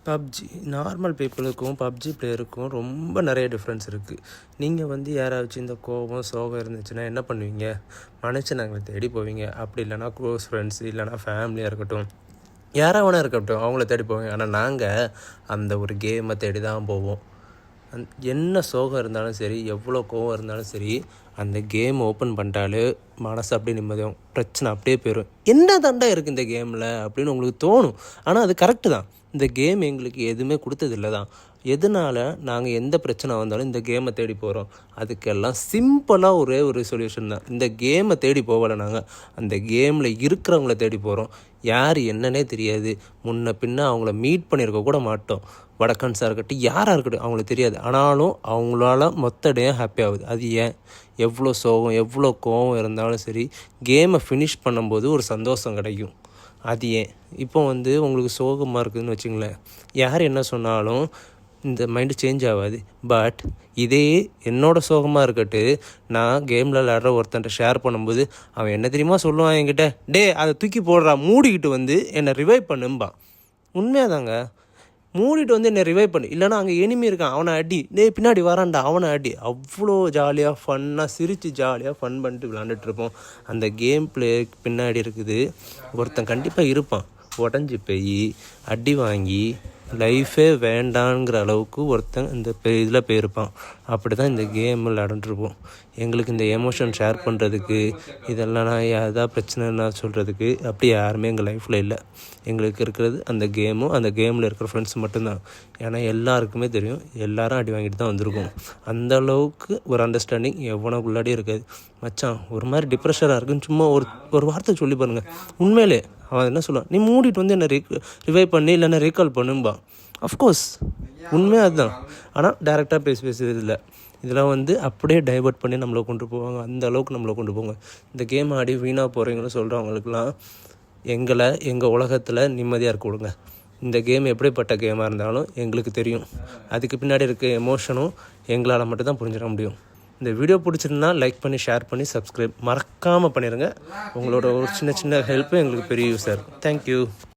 PUBG normal பீப்புளுக்கும் PUBG பிளேயருக்கும் ரொம்ப நிறைய difference இருக்குது. நீங்கள் யாராச்சும் இந்த கோபம் சோகம் இருந்துச்சுன்னா என்ன பண்ணுவீங்க? மனுஷனாங்களை தேடி போவீங்க. அப்படி இல்லைனா க்ளோஸ் ஃப்ரெண்ட்ஸ் இல்லைனா ஃபேமிலியாக இருக்கட்டும், யாராக வேணா இருக்கட்டும், அவங்கள தேடி போவீங்க. ஆனால் நாங்கள் அந்த ஒரு கேமை தேடி தான் போவோம். என்ன சோகம் இருந்தாலும் சரி, எவ்வளோ கோவம் இருந்தாலும் சரி, அந்த கேம் ஓப்பன் பண்ணிட்டாலே மனசு அப்படியே நிம்மதியாகும். பிரச்சனை அப்படியே போயிடும். என்ன தாண்டா இருக்குது இந்த கேமில் அப்படின்னு உங்களுக்கு தோணும். ஆனால் அது கரெக்டு தான். இந்த கேம் எங்களுக்கு எதுவுமே கொடுத்ததில்ல தான். எதனால் நாங்கள் எந்த பிரச்சனை வந்தாலும் இந்த கேமை தேடி போகிறோம்? அதுக்கெல்லாம் சிம்பிளாக ஒரே ஒரு சொல்யூஷன் தான். இந்த கேமை தேடி போகலை, நாங்கள் அந்த கேமில் இருக்கிறவங்கள தேடி போகிறோம். யார் என்னன்னே தெரியாது, முன்ன பின்ன அவங்கள மீட் பண்ணியிருக்க கூட மாட்டோம். வடக்கன்ஸாக இருக்கட்டும், யாராக இருக்கட்டும், அவங்களுக்கு தெரியாது. ஆனாலும் அவங்களால மொத்த டே ஹாப்பி ஆகுது. அது ஏன்? எவ்வளோ சோகம் எவ்வளோ கோவம் இருந்தாலும் சரி, கேமை ஃபினிஷ் பண்ணும்போது ஒரு சந்தோஷம் கிடைக்கும். அது ஏன்? இப்போ உங்களுக்கு சோகமாக இருக்குதுன்னு வச்சுங்களேன், யார் என்ன சொன்னாலும் இந்த மைண்டு சேஞ்ச் ஆகாது. பட் இதே என்னோடய சோகமாக இருக்கட்டு, நான் கேமில் விளாட்ற ஒருத்தன்ட்ட ஷேர் பண்ணும்போது அவன் என்ன தெரியுமா சொல்லுவான் என்கிட்ட, டே அதை தூக்கி போடுறா, மூடிக்கிட்டு என்னை ரிவைவ் பண்ணும்பான். உண்மையாக தாங்க, மூடிட்டு என்னை ரிவைவ் பண்ணு, இல்லைனா அங்கே எனிமி இருக்கான் அவனை அடி, டே பின்னாடி வரான்டா அவனை அடி. அவ்வளோ ஜாலியாக ஃபன்னாக சிரித்து ஜாலியாக ஃபன் பண்ணிட்டு விளாண்டுட்ருப்போம். அந்த கேம் பிளே பின்னாடி இருக்குது ஒருத்தன் கண்டிப்பாக இருப்பான். உடஞ்சி போய் அடி வாங்கி லைஃபே வேண்டாங்கிற அளவுக்கு ஒருத்தன் இந்த இதில் போயிருப்பான். அப்படி தான் இந்த கேம் விளையாண்டுருப்போம். எங்களுக்கு இந்த எமோஷன் ஷேர் பண்ணுறதுக்கு, இதெல்லாம் நான் எதாவது பிரச்சனைன்னா சொல்கிறதுக்கு அப்படி யாருமே எங்கள் லைஃப்பில் இல்லை. எங்களுக்கு இருக்கிறது அந்த கேமும் அந்த கேமில் இருக்கிற ஃப்ரெண்ட்ஸ் மட்டும்தான். ஏன்னா எல்லாருக்குமே தெரியும், எல்லாரும் அடி வாங்கிட்டு தான் வந்திருக்கோம். அந்த அளவுக்கு ஒரு அண்டர்ஸ்டாண்டிங் எவனுக்குள்ளாடி இருக்காது. மச்சான் ஒரு மாதிரி டிப்ரெஷனாக இருக்குன்னு சும்மா ஒரு வார்த்தை சொல்லி பாருங்கள், உண்மையிலே அவன் என்ன சொல்லுவான், நீ மூடிட்டு என்னை ரிவைவ் பண்ணி இல்லைன்னா ரீகால் பண்ணும்பா. அஃப்கோர்ஸ் உண்மையாக அதுதான். ஆனால் டேரெக்டாக பேசுறது இல்லை. இதெல்லாம் அப்படியே டைவர்ட் பண்ணி நம்மளை கொண்டு போவாங்க. அந்த அளவுக்கு நம்மளை கொண்டு போவாங்க. இந்த கேம் ஆடி வீணாக போகிறீங்கன்னு சொல்கிறவங்களுக்குலாம் எங்கள் உலகத்தில் நிம்மதியாக இருக்க விடுங்க. இந்த கேம் எப்படிப்பட்ட கேமாக இருந்தாலும் எங்களுக்கு தெரியும். அதுக்கு பின்னாடி இருக்க எமோஷனும் எங்களால் மட்டும்தான் புரிஞ்சிட முடியும். இந்த வீடியோ பிடிச்சிருந்தா லைக் பண்ணி ஷேர் பண்ணி சப்ஸ்கிரைப் மறக்காமல் பண்ணிடுங்க. உங்களோட ஒரு சின்ன ஹெல்ப்பும் எங்களுக்கு பெரிய யூஸாக இருக்கும். தேங்க்யூ.